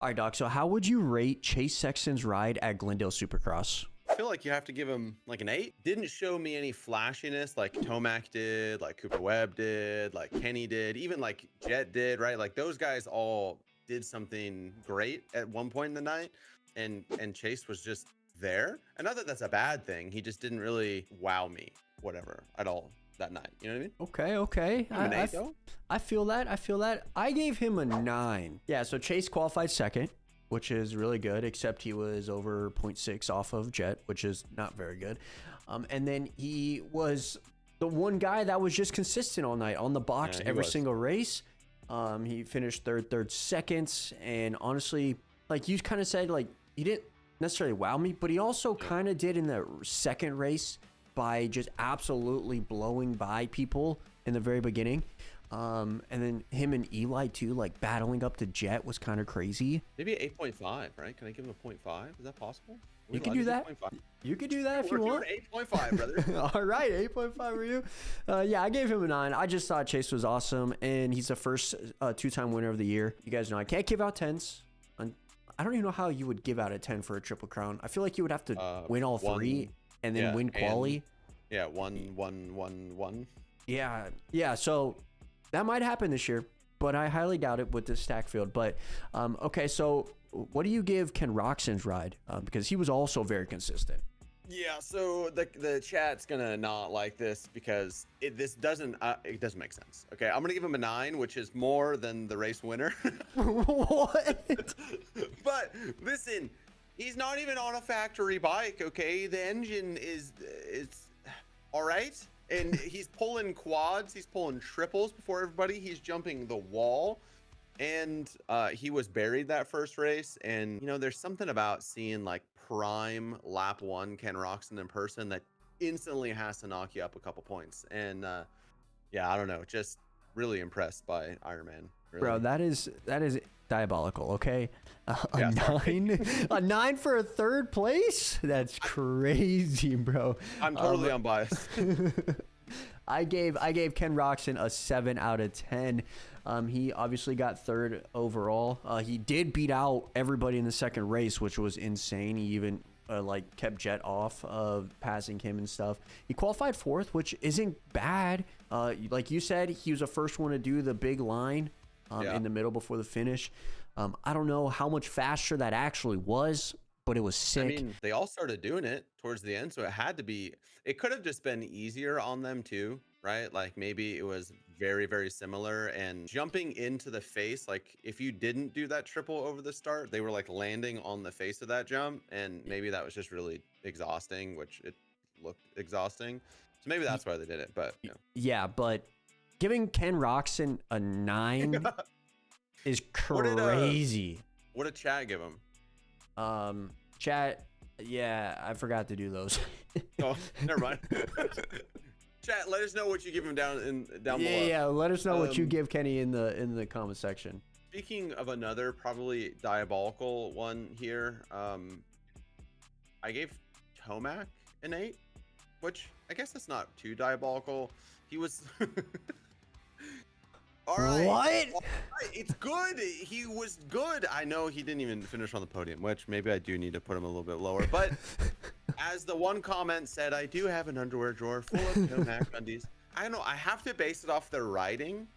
All right, Doc. So how would you rate Chase Sexton's ride at Glendale Supercross? I feel like you have to give him like an 8. Didn't show me any flashiness like Tomac did, like Cooper Webb did, like Kenny did, even like Jett did, right? Like those guys all did something great at one point in the night, and Chase was just there. And not that that's a bad thing. He just didn't really wow me, whatever, at all that night. You know what I mean? Okay. An 8 though? I feel that. I gave him a 9. Yeah, so Chase qualified second, which is really good, except he was over 0.6 off of Jett, which is not very good. And then he was the one guy that was just consistent all night on the box, every single race. He finished third, seconds. And honestly, like you kind of said, like he didn't necessarily wow me, but he also kind of did in the second race by just absolutely blowing by people in the very beginning. And then him and Eli too, like battling up to Jett was kind of crazy. Maybe 8.5, right? Can I give him a 0.5? Is that possible? You can do that. You could do that if you want. 8.5, brother. All right, 8.5 for you. Yeah, I gave him a 9. I just thought Chase was awesome, and he's the first two-time winner of the year. You guys know I can't give out 10s. I don't even know how you would give out a 10 for a Triple Crown. I feel like you would have to win all 3 and then win quali. Yeah, 1. Yeah. So that might happen this year, but I highly doubt it with this stack field. But okay, so what do you give Ken Roczen's ride? Because he was also very consistent. Yeah, so the chat's gonna not like this because this doesn't make sense. Okay, I'm gonna give him a 9, which is more than the race winner. What? But listen, he's not even on a factory bike. Okay, the engine is all right. And he's pulling quads, he's pulling triples before everybody. He's jumping the wall, and he was buried that first race. And you know, there's something about seeing like prime lap 1 Ken Roczen in person that instantly has to knock you up a couple points. And yeah, I don't know, just really impressed by Iron Man. Really. Bro, that is diabolical. Okay, a 9, a 9 for a third place. That's crazy, bro. I'm totally unbiased. I gave Ken Roczen a 7 out of 10. He obviously got third overall. He did beat out everybody in the second race, which was insane. He even like kept Jett off of passing him and stuff. He qualified 4th, which isn't bad. Like you said, he was the first one to do the big line in the middle before the finish. I don't know how much faster that actually was, but it was sick. I mean, they all started doing it towards the end, so it could have just been easier on them too, right? Like maybe it was very, very similar, and jumping into the face, like if you didn't do that triple over the start, they were like landing on the face of that jump, and maybe that was just really exhausting, which it looked exhausting. So maybe that's why they did it, but you know. Yeah, but giving Ken Roczen a 9 is crazy. What did chat give him? Chat, yeah, I forgot to do those. Oh, never mind. Chat, let us know what you give him down below. Yeah, let us know what you give Kenny in the comment section. Speaking of another probably diabolical one here, I gave Tomac an 8, which I guess that's not too diabolical. He was all right. What? All right. It's good. He was good. I know he didn't even finish on the podium, which maybe I do need to put him a little bit lower. But as the one comment said, I do have an underwear drawer full of Tomac undies. I don't know. I have to base it off their riding.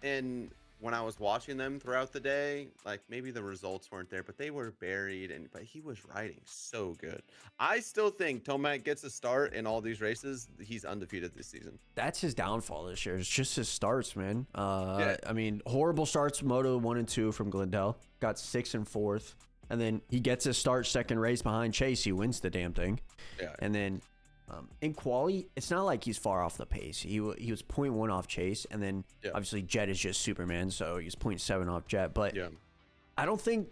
And when I was watching them throughout the day, like maybe the results weren't there, but they were buried. But he was riding so good. I still think Tomac gets a start in all these races. He's undefeated this season. That's his downfall this year. It's just his starts, man. Yeah. I mean, horrible starts. Moto 1 and 2 from Glendale. Got 6th and 4th. And then he gets his start second race behind Chase. He wins the damn thing. Yeah. And then in quali, it's not like he's far off the pace. He was 0.1 off Chase, and then obviously Jett is just Superman, so he's 0.7 off Jett. But I don't think,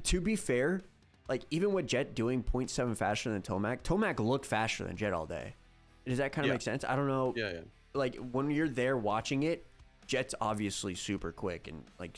to be fair, like even with Jett doing 0.7 faster than Tomac looked faster than Jett all day. Does that kind of make sense? I don't know. Yeah. Like when you're there watching it, Jett's obviously super quick and like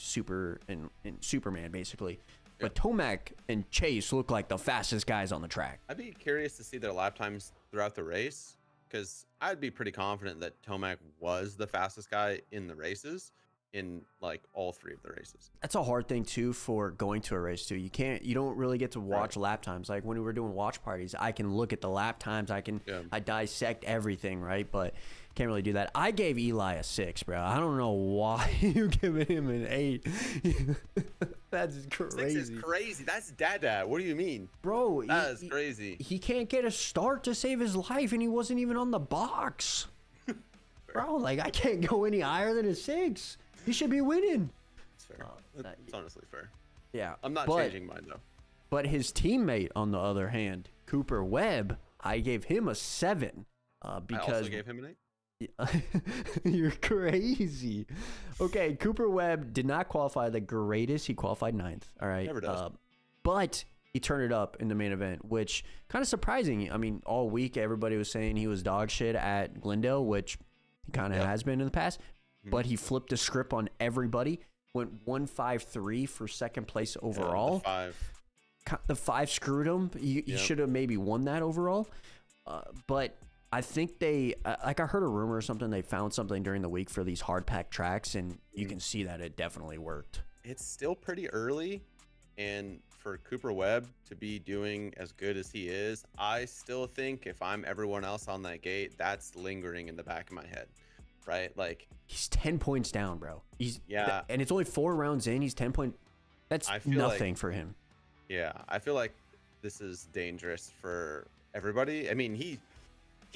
and Superman basically. But Tomac and Chase look like the fastest guys on the track. I'd be curious to see their lap times throughout the race, because I'd be pretty confident that Tomac was the fastest guy in the races. in like all 3 of the races. That's a hard thing too for going to a race too. You don't really get to watch lap times. Like when we were doing watch parties, I can look at the lap times. I dissect everything, right? But can't really do that. I gave Eli a 6, bro. I don't know why you giving him an 8. That's crazy. 6 is crazy. That's dad. What do you mean, bro? That is crazy. He can't get a start to save his life, and he wasn't even on the box, bro. Like I can't go any higher than a 6. He should be winning. It's fair. It's honestly fair. Yeah. I'm not changing mine though. But his teammate, on the other hand, Cooper Webb, I gave him a 7. Because I also gave him an 8. You're crazy. Okay, Cooper Webb did not qualify the greatest. He qualified 9th. All right. Never does. But he turned it up in the main event, which kind of surprising. I mean, all week everybody was saying he was dog shit at Glendale, which he kind of has been in the past. But he flipped the script on everybody. Went 153 for second place overall. The 5 screwed him. He should have maybe won that overall. But I think they, like I heard a rumor or something, they found something during the week for these hard packed tracks, and you can see that it definitely worked. It's still pretty early, and for Cooper Webb to be doing as good as he is, I still think if I'm everyone else on that gate, that's lingering in the back of my head, right? Like he's 10 points down, bro. And it's only 4 rounds in. He's 10 point. That's nothing for him. Yeah, I feel like this is dangerous for everybody. I mean, he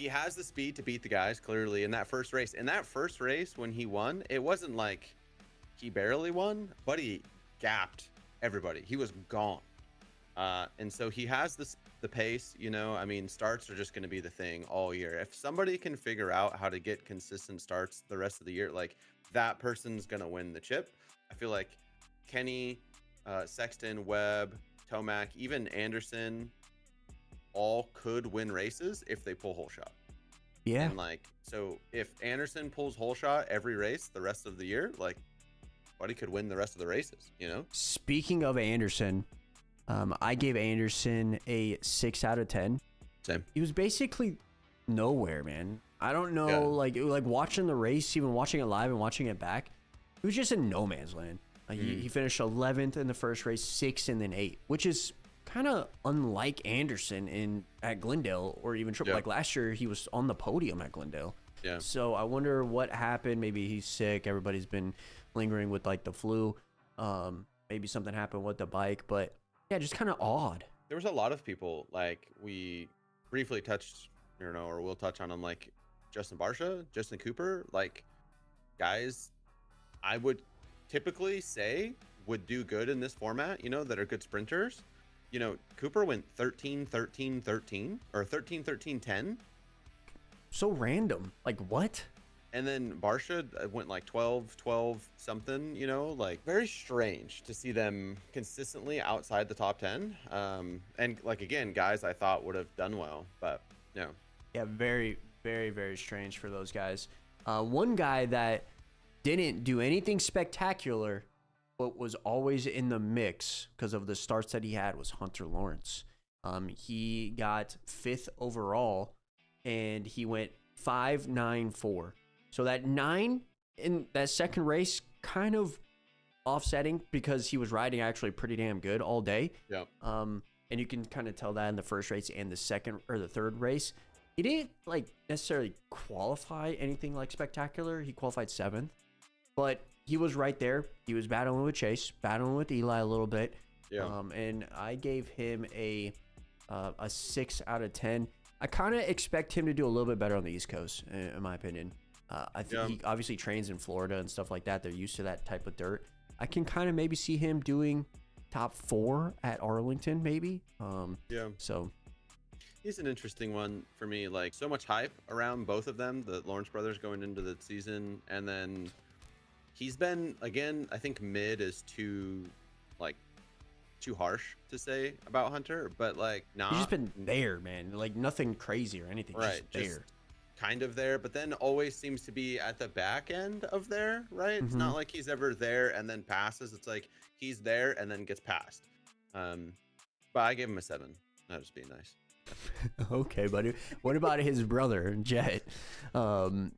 has the speed to beat the guys clearly in that first race. In that first race when he won, it wasn't like he barely won, but he gapped everybody. He was gone. And so he has the pace, you know. I mean, starts are just going to be the thing all year. If somebody can figure out how to get consistent starts the rest of the year, like that person's going to win the chip. I feel like Kenny, Sexton, Webb, Tomac, even Anderson, all could win races if they pull whole shot. Yeah. And like, so if Anderson pulls whole shot every race the rest of the year, like, Buddy could win the rest of the races, you know? Speaking of Anderson, I gave Anderson a 6 out of 10. Same. He was basically nowhere, man. I don't know, like watching the race, even watching it live and watching it back, he was just in no man's land. He finished 11th in the first race, 6th, and then 8th, which is kind of unlike Anderson at Glendale or even Triple. Like last year, he was on the podium at Glendale. Yeah. So I wonder what happened. Maybe he's sick. Everybody's been lingering with like the flu. Maybe something happened with the bike, but yeah, just kind of odd. There was a lot of people, like we briefly touched, you know, or we'll touch on them, like Justin Barcia, Justin Cooper, like guys I would typically say would do good in this format, you know, that are good sprinters. You know, Cooper went 13, 13, 13, or 13, 13, 10. So random. Like, what? And then Barcia went like 12, 12 something, you know, like very strange to see them consistently outside the top 10. And like, again, guys I thought would have done well, but no. Yeah, very, very, very strange for those guys. One guy that didn't do anything spectacular, but was always in the mix because of the starts that he had, was Hunter Lawrence. He got 5th overall, and he went 5.94. So that 9 in that second race kind of offsetting because he was riding actually pretty damn good all day. Yeah. And you can kind of tell that in the first race and the second or the third race. He didn't like necessarily qualify anything like spectacular. He qualified 7th, but he was right there. He was battling with Chase, battling with Eli a little bit. Yeah. And I gave him a 6 out of 10. I kind of expect him to do a little bit better on the East Coast, in my opinion. I think he obviously trains in Florida and stuff like that. They're used to that type of dirt. I can kind of maybe see him doing top 4 at Arlington, maybe. So he's an interesting one for me. Like, so much hype around both of them, the Lawrence brothers going into the season, and then he's been, again, I think mid is too harsh to say about Hunter, but like, nah. He's just been there, man. Like nothing crazy or anything. Right. Just there. Kind of there, but then always seems to be at the back end of there, right? It's not like he's ever there and then passes. It's like he's there and then gets passed. But I gave him a 7. That was being nice. Okay, buddy. What about his brother, Jett? Well,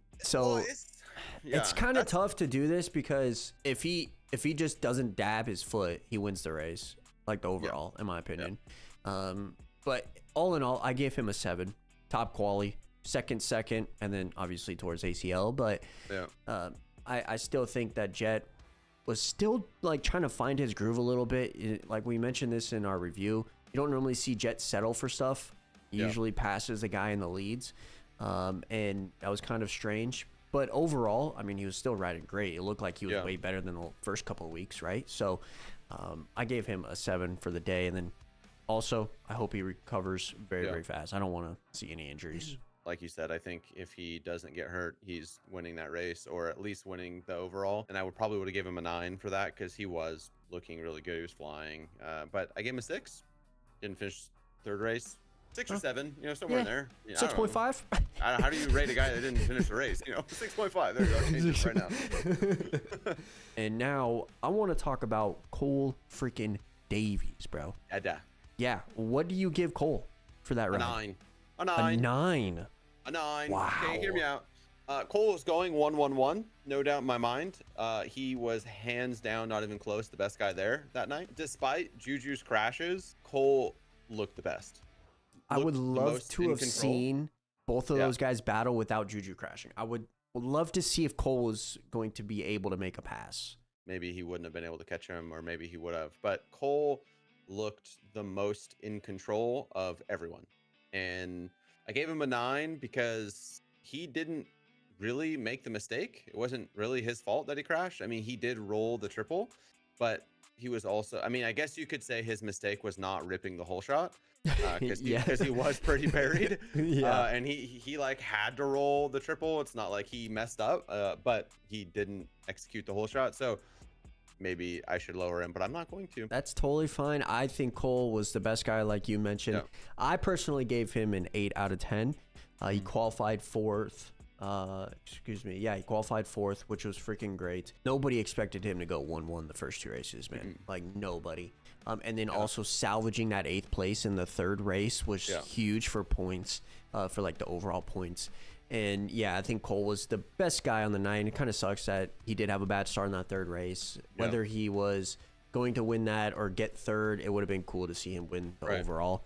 it's kind of tough to do this because if he just doesn't dab his foot, he wins the race, like the overall, in my opinion. But all in all, I gave him a 7, top quality, second, and then obviously towards ACL. But I still think that Jett was still like trying to find his groove a little bit. Like we mentioned this in our review, you don't normally see Jett settle for stuff. He usually passes the guy in the leads, and that was kind of strange. But overall, I mean, he was still riding great. It looked like he was way better than the first couple of weeks, right? So I gave him a 7 for the day. And then also, I hope he recovers very, very fast. I don't want to see any injuries. Like you said, I think if he doesn't get hurt, he's winning that race, or at least winning the overall. And I would have given him a 9 for that because he was looking really good. He was flying. But I gave him a 6. Didn't finish third race. 6 or 7, somewhere in there. 6.5. How do you rate a guy that didn't finish the race? 6.5. There you go. Change it right now. And now I want to talk about Cole freaking Davies, bro. Yeah. What do you give Cole for that round? A 9. A 9. A 9. Wow. Okay, hear me out. Cole was going 1-1-1, no doubt in my mind. He was hands down, not even close, the best guy there that night. Despite Juju's crashes, Cole looked the best. I would love to have seen both of those guys battle without Juju crashing. I would love to see if Cole was going to be able to make a pass. Maybe he wouldn't have been able to catch him, or maybe he would have. But Cole looked the most in control of everyone. And I gave him a 9 because he didn't really make the mistake. It wasn't really his fault that he crashed. I mean, he did roll the triple, but he was also, I mean, I guess you could say his mistake was not ripping the whole shot. Because he was pretty buried. And he like had to roll the triple. It's not like he messed up, but he didn't execute the whole shot. So maybe I should lower him, but I'm not going to. That's totally fine. I think Cole was the best guy, like you mentioned. I personally gave him an 8 out of 10. He qualified 4th. He qualified 4th, which was freaking great. Nobody expected him to go 1-1 the first 2 races, man. Like nobody. And then also salvaging that 8th place in the third race was huge for points, for like the overall points. And yeah, I think Cole was the best guy on the night. It kind of sucks that he did have a bad start in that third race. Whether he was going to win that or get third, it would have been cool to see him win the overall.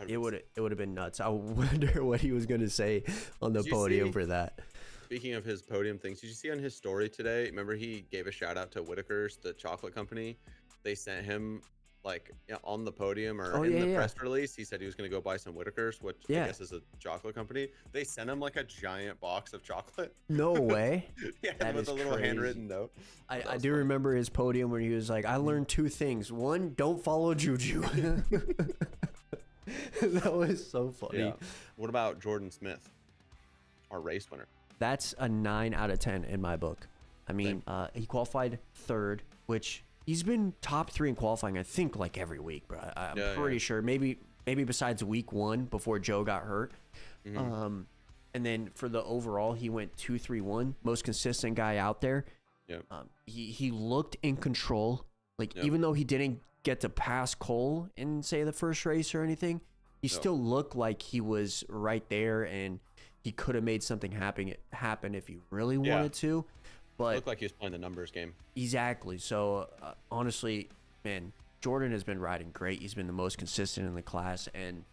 It would have been nuts. I wonder what he was going to say on the podium for that. Speaking of his podium things, did you see on his story today? Remember he gave a shout out to Whitaker's, the chocolate company. They sent him like on the podium or in the press release. He said he was going to go buy some Whitaker's, which I guess is a chocolate company. They sent him like a giant box of chocolate. No way. With a little handwritten note. I do remember his podium where he was like, I learned 2 things. 1, don't follow Juju. That was so funny. What about Jordon Smith, our race winner? That's a 9 out of 10 in my book. I mean, he qualified 3rd, which he's been top 3 in qualifying, I think, like every week, bro. I'm pretty sure. Maybe besides week 1 before Joe got hurt. And then for the overall, he went 2-3-1, most consistent guy out there. He looked in control. Like even though he didn't get to pass Cole in say the first race or anything, he still looked like he was right there, and he could have made something happen if he really wanted to. But it looked like he was playing the numbers game. Exactly. So honestly, man, Jordon has been riding great. He's been the most consistent in the class, and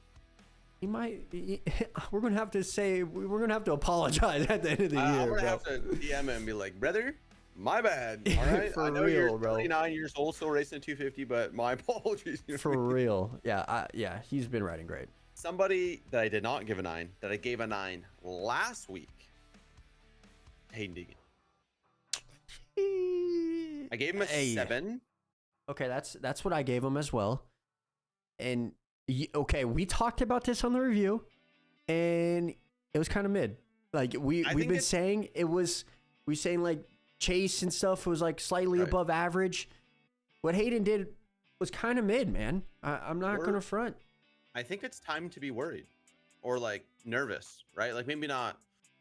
we're gonna have to apologize at the end of the year. I'm gonna have to DM him and be like, brother, my bad. All right, For I know real, you're bro. 39 years old, still racing a 250, but my apologies. For real. He's been riding great. Somebody that I did not give a 9, that I gave a 9 last week, Haiden Deegan. I gave him a 7. Okay, that's what I gave him as well. And we talked about this on the review, and it was kind of mid. Like we've been saying, we saying like Chase and stuff was like slightly above average. What Haiden did was kind of mid, man. I'm not gonna front. I think it's time to be worried, or like nervous, right? Like maybe not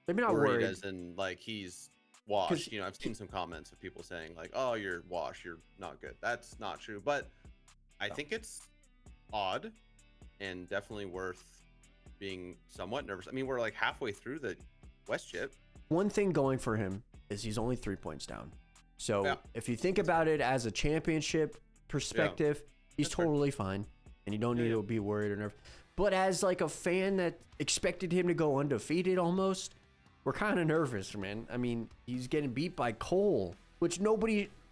worried as in like he's washed. I've seen some comments of people saying like, "Oh, you're washed. You're not good." That's not true, but I think it's odd and definitely worth being somewhat nervous. I mean, we're like halfway through the West Chip. one thing going for him is he's only 3 points down. So Yeah. if you think about it as a championship perspective, he's That's fair. totally fine, and you don't need Yeah, to be worried or nervous. But as like a fan that expected him to go undefeated almost, we're kind of nervous, man. I mean, he's getting beat by Cole, which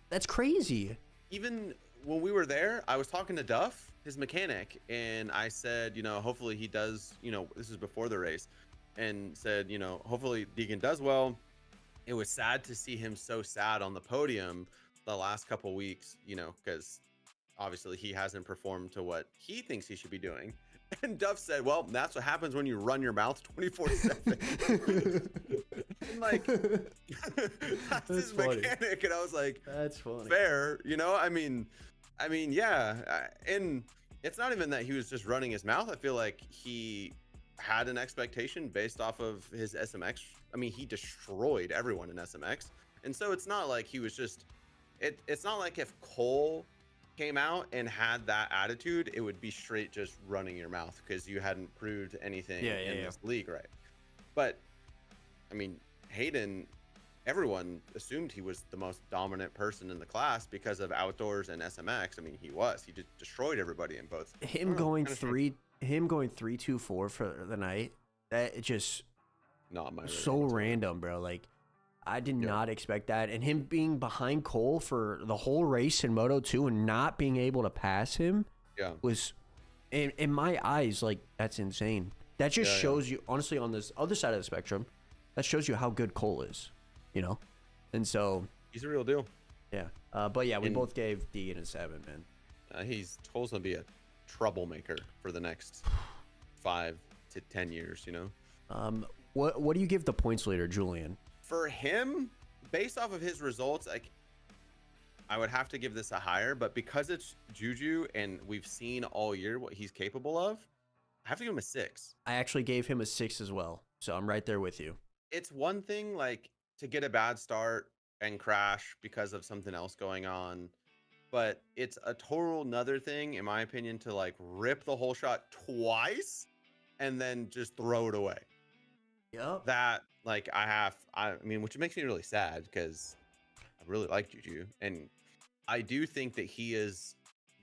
that's crazy. Even when we were there, I was talking to Duff, his mechanic, and I said, hopefully he does, this is before the race, and said, hopefully Deegan does well. It was sad to see him so sad on the podium the last couple weeks, because obviously he hasn't performed to what he thinks he should be doing. And Duff said, well, that's what happens when you run your mouth 24/7. I'm like, that's his funny. mechanic. And I was like, That's funny. fair, I mean, yeah. And it's not even that he was just running his mouth. I feel like he had an expectation based off of his SMX. I mean, he destroyed everyone in SMX. And so it's not like he was just, it's not like if Cole came out and had that attitude, it would be straight just running your mouth because you hadn't proved anything in this league, right? But I mean, Haiden, everyone assumed he was the most dominant person in the class because of outdoors and SMX. I mean, he just destroyed everybody in both. Him going 3-2-4 for the night, that it just not my so random, bro. Like, I did not expect that. And him being behind Cole for the whole race in Moto 2 and not being able to pass him was, in my eyes, like, that's insane. That just shows you, honestly, on this other side of the spectrum, that shows you how good Cole is, And so he's a real deal. Yeah. But yeah, we both gave Deegan a 7, man. Cole's gonna be a troublemaker for the next 5 to 10 years, What do you give the points leader, Julien? For him, based off of his results, I would have to give this a higher, but because it's Juju and we've seen all year what he's capable of, I have to give him a 6. I actually gave him a 6 as well, so I'm right there with you. It's one thing like to get a bad start and crash because of something else going on, but it's a total another thing, in my opinion, to like rip the whole shot twice and then just throw it away. Yep. That like I mean, which makes me really sad because I really like Juju, and I do think that he is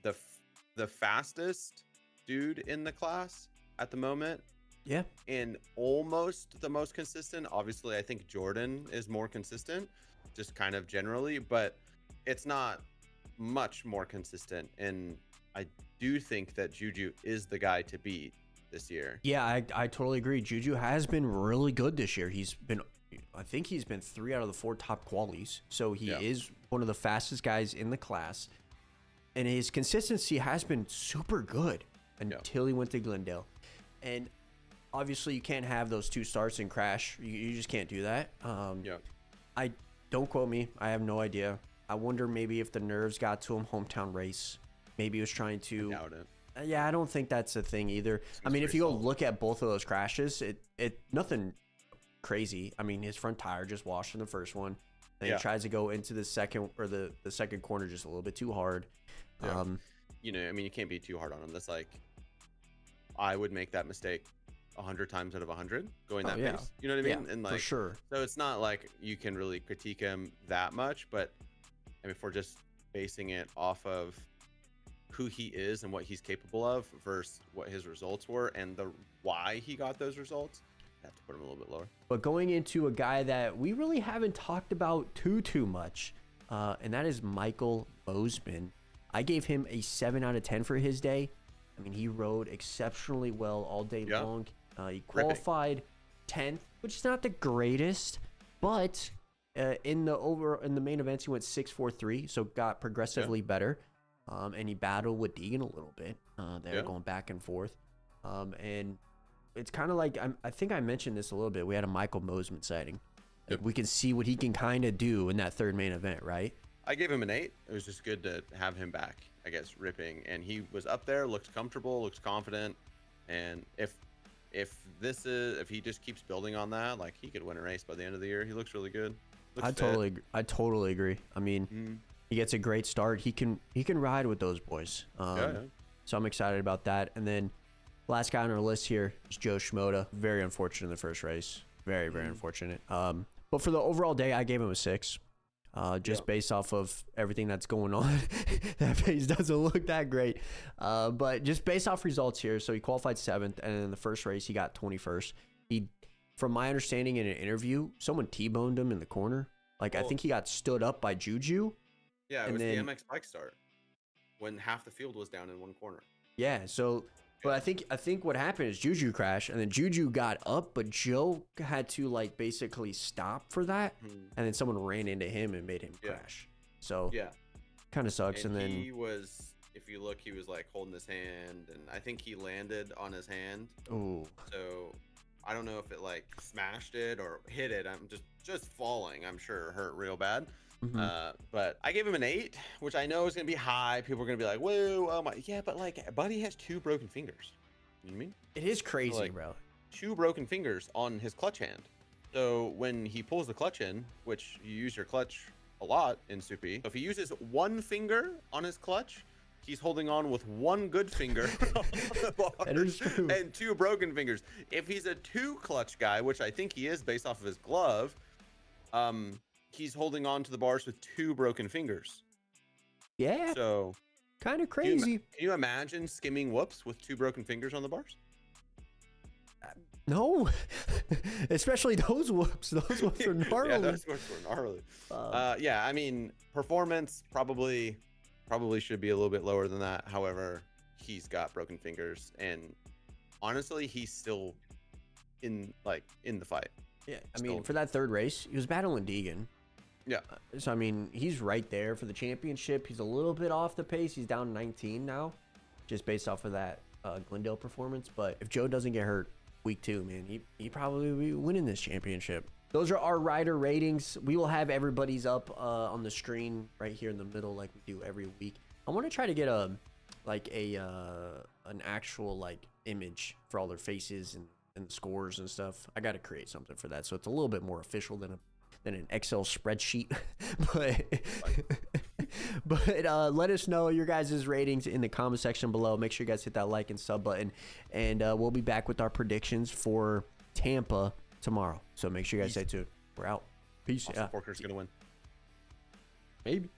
the fastest dude in the class at the moment. Yeah. And almost the most consistent. Obviously, I think Jordon is more consistent, just kind of generally, but it's not much more consistent. And I do think that Juju is the guy to beat this year. Yeah, I totally agree. Juju has been really good this year. I think he's been 3 out of the 4 top qualies. So he is one of the fastest guys in the class. And his consistency has been super good until he went to Glendale. And obviously you can't have those 2 starts and crash. You just can't do that. Don't quote me. I have no idea. I wonder maybe if the nerves got to him, hometown race. Maybe he was trying to... I doubt it. Yeah, I don't think that's a thing either. I mean, if you go look at both of those crashes, it nothing crazy. I mean, his front tire just washed in the first one. Then he tries to go into the second or the second corner just a little bit too hard. Yeah. I mean, you can't be too hard on him. That's like, I would make that mistake 100 times out of 100 going that pace. You know what I mean? Yeah, and like, for sure. So it's not like you can really critique him that much, but I mean, if we're just basing it off of who he is and what he's capable of versus what his results were and why he got those results, I have to put him a little bit lower. But going into a guy that we really haven't talked about too much, and that is Michael Mosiman. I gave him a 7 out of 10 for his day. I mean, he rode exceptionally well all day long. He qualified 10th, which is not the greatest, but in the main events he went 6.43, so got progressively better. And he battled with Deegan a little bit. They were going back and forth. And it's kind of like, I think I mentioned this a little bit. We had a Michael Mosiman sighting. Like, we can see what he can kind of do in that third main event, right? I gave him an 8. It was just good to have him back, I guess, ripping. And he was up there, looks comfortable, looks confident. And if he just keeps building on that, like, he could win a race by the end of the year. He looks really good. I totally agree. I mean, he gets a great start. He can ride with those boys. So I'm excited about that. And then last guy on our list here is Joe Shimoda. Very unfortunate in the first race. Very unfortunate. But for the overall day, I gave him a 6. Just based off of everything that's going on. That pace doesn't look that great. But just based off results here, so he qualified 7th, and in the first race, he got 21st. From my understanding in an interview, someone T-boned him in the corner. Like, I think he got stood up by Juju. Yeah, it was the MX bike start when half the field was down in one corner. Yeah, so... But I think what happened is Juju crashed, and then Juju got up, but Joe had to like basically stop for that, and then someone ran into him and made him crash. So kind of sucks. And then he was, if you look, he was like holding his hand, and I think he landed on his hand. Oh. So I don't know if it like smashed it or hit it. I'm just falling. I'm sure it hurt real bad. But I gave him an 8, which I know is gonna be high. People are gonna be like, "Whoa, oh my!" Yeah, but like, Buddy has 2 broken fingers. You know what I mean? It is crazy, bro. 2 broken fingers on his clutch hand. So when he pulls the clutch in, which you use your clutch a lot in Soupy, so if he uses 1 finger on his clutch, he's holding on with 1 good finger on the bar, that is true. And 2 broken fingers. If he's a 2 clutch guy, which I think he is based off of his glove, he's holding on to the bars with 2 broken fingers. Yeah. So kind of crazy. Can you imagine skimming whoops with 2 broken fingers on the bars? No. Especially those whoops. Those whoops are gnarly. Yeah, those whoops were gnarly. Yeah, I mean, performance probably should be a little bit lower than that. However, he's got broken fingers, and honestly, he's still in the fight. Yeah, I mean, for that 3rd race, he was battling Deegan. Yeah. So, I mean, he's right there for the championship. He's a little bit off the pace. He's down 19 now, just based off of that Glendale performance. But if Joe doesn't get hurt week 2, man, he probably will be winning this championship. Those are our rider ratings. We will have everybody's up on the screen right here in the middle like we do every week. I want to try to get an actual like image for all their faces and scores and stuff. I got to create something for that, so it's a little bit more official than an Excel spreadsheet. but let us know your guys' ratings in the comment section below. Make sure you guys hit that like and sub button, and we'll be back with our predictions for Tampa tomorrow. So make sure you guys stay tuned. We're out. Peace. Austin Forker's gonna win. Maybe.